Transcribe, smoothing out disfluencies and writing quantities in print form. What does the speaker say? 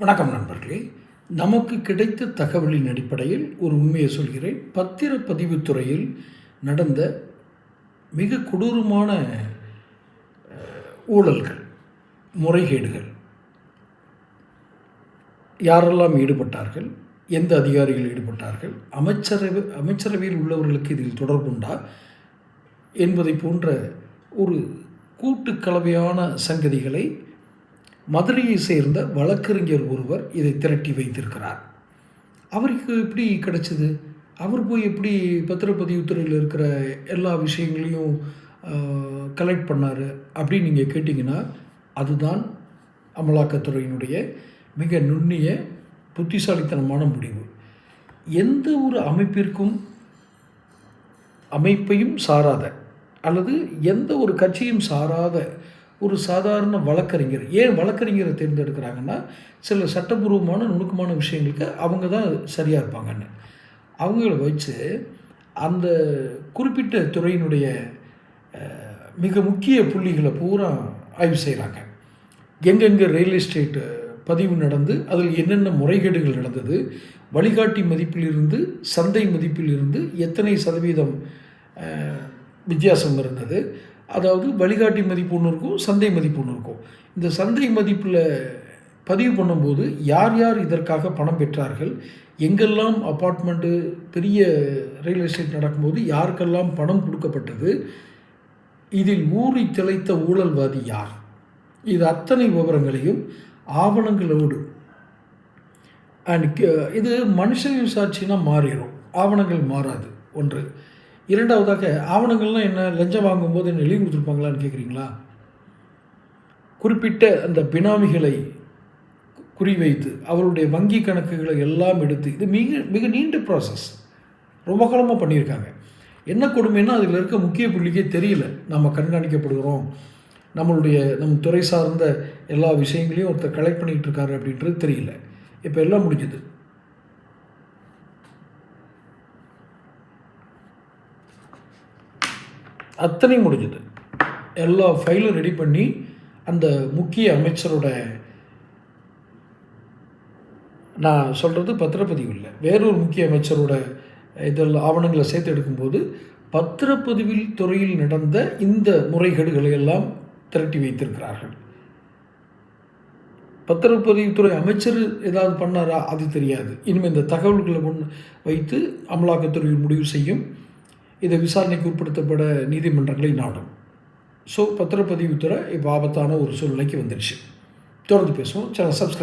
வணக்கம் நண்பர்களே. நமக்கு கிடைத்த தகவலின் அடிப்படையில் ஒரு உண்மையை சொல்கிறேன். பத்திரப்பதிவுத் துறையில் நடந்த மிக கொடூரமான ஊழல்கள், முறைகேடுகள், யாரெல்லாம் ஈடுபட்டார்கள், எந்த அதிகாரிகள் ஈடுபட்டார்கள், அமைச்சரவையில் உள்ளவர்களுக்கு இதில் தொடர்புண்டா என்பதை போன்ற ஒரு கூட்டுக்கலவையான சங்கதிகளை மதுரையை சேர்ந்த வழக்கறிஞர் ஒருவர் இதை திரட்டி வைத்திருக்கிறார். அவருக்கு எப்படி கிடைச்சது? அவர் போய் எப்படி பத்திரப்பதிவுத்துறையில் இருக்கிற எல்லா விஷயங்களையும் கலெக்ட் பண்ணார் அப்படின்னு நீங்கள் கேட்டிங்கன்னா, அதுதான் அமலாக்கத்துறையினுடைய மிக நுண்ணிய புத்திசாலித்தனமான முடிவு. எந்த ஒரு அமைப்பையும் சாராத அல்லது எந்த ஒரு கட்சியும் சாராத ஒரு சாதாரண வழக்கறிஞர், ஏன் வழக்கறிஞரை தேர்ந்தெடுக்கிறாங்கன்னா, சில சட்டபூர்வமான நுணுக்கமான விஷயங்களுக்கு அவங்க தான் சரியாக இருப்பாங்கன்னு அவங்கள வச்சு அந்த குறிப்பிட்ட துறையினுடைய மிக முக்கிய புள்ளிகளை பூரா ஆய்வு செய்கிறாங்க. எங்கெங்கே ரியல் எஸ்டேட் பதிவு நடந்து அதில் என்னென்ன முறைகேடுகள் நடந்தது, வழிகாட்டி மதிப்பிலிருந்து சந்தை மதிப்பிலிருந்து எத்தனை சதவீதம் வித்தியாசம் இருந்தது. அதாவது வழிகாட்டி மதிப்பு ஒன்று இருக்கும், சந்தை மதிப்பு ஒன்று இருக்கும். இந்த சந்தை மதிப்பில் பதிவு பண்ணும்போது யார் யார் இதற்காக பணம் பெற்றார்கள், எங்கெல்லாம் அப்பார்ட்மெண்ட்டு பெரிய ரியல் எஸ்டேட் நடக்கும்போது யாருக்கெல்லாம் பணம் கொடுக்கப்பட்டது, இதில் ஊறி திளைத்த ஊழல்வாதி யார், இது அத்தனை விவரங்களையும் ஆவணங்களோடு இது மனுஷனின் சாட்சினா மாறிடும், ஆவணங்கள் மாறாது. ஒன்று. இரண்டாவதாக, ஆவணங்கள்லாம் என்ன, லஞ்சம் வாங்கும்போது என்ன எழுதி கொடுத்துருப்பாங்களான்னு கேட்குறீங்களா? குறிப்பிட்ட அந்த பினாமிகளை குறிவைத்து அவருடைய வங்கி கணக்குகளை எல்லாம் எடுத்து, இது மிக மிக நீண்ட ப்ராசஸ், ரொம்ப காலமாக பண்ணியிருக்காங்க. என்ன கொடுமைன்னா, அதில் இருக்க முக்கிய புள்ளிக்கே தெரியல. நம்ம கண்காணிக்கப்படுகிறோம், நம் துறை சார்ந்த எல்லா விஷயங்களையும் ஒருத்தர் கலெக்ட் பண்ணிகிட்டு இருக்காரு அப்படின்றது தெரியல. இப்போ எல்லாம் முடிஞ்சுது. அத்தனையும் முடிஞ்சது. எல்லா ஃபைலும் ரெடி பண்ணி அந்த முக்கிய அமைச்சரோட, நான் சொல்கிறது பத்திரப்பதிவு இல்லை, வேறொரு முக்கிய அமைச்சரோட இதெல்லாம் ஆவணங்களை சேர்த்து எடுக்கும்போது பத்திரப்பதிவில் துறையில் நடந்த இந்த முறைகேடுகளை எல்லாம் திரட்டி வைத்திருக்கிறார்கள். பத்திரப்பதிவுத்துறை அமைச்சர் ஏதாவது பண்ணாரா அது தெரியாது. இனிமேல் இந்த தகவல்களை வைத்து அமலாக்கத்துறையில் முடிவு செய்யும். இதை விசாரணைக்கு உட்படுத்தப்பட நீதிமன்றங்களை நாடும். ஸோ பத்திரப்பதிவுத்துறை இப்போ ஆபத்தான ஒரு சூழ்நிலைக்கு வந்துடுச்சு. தொடர்ந்து பேசுவோம். Channel subscribe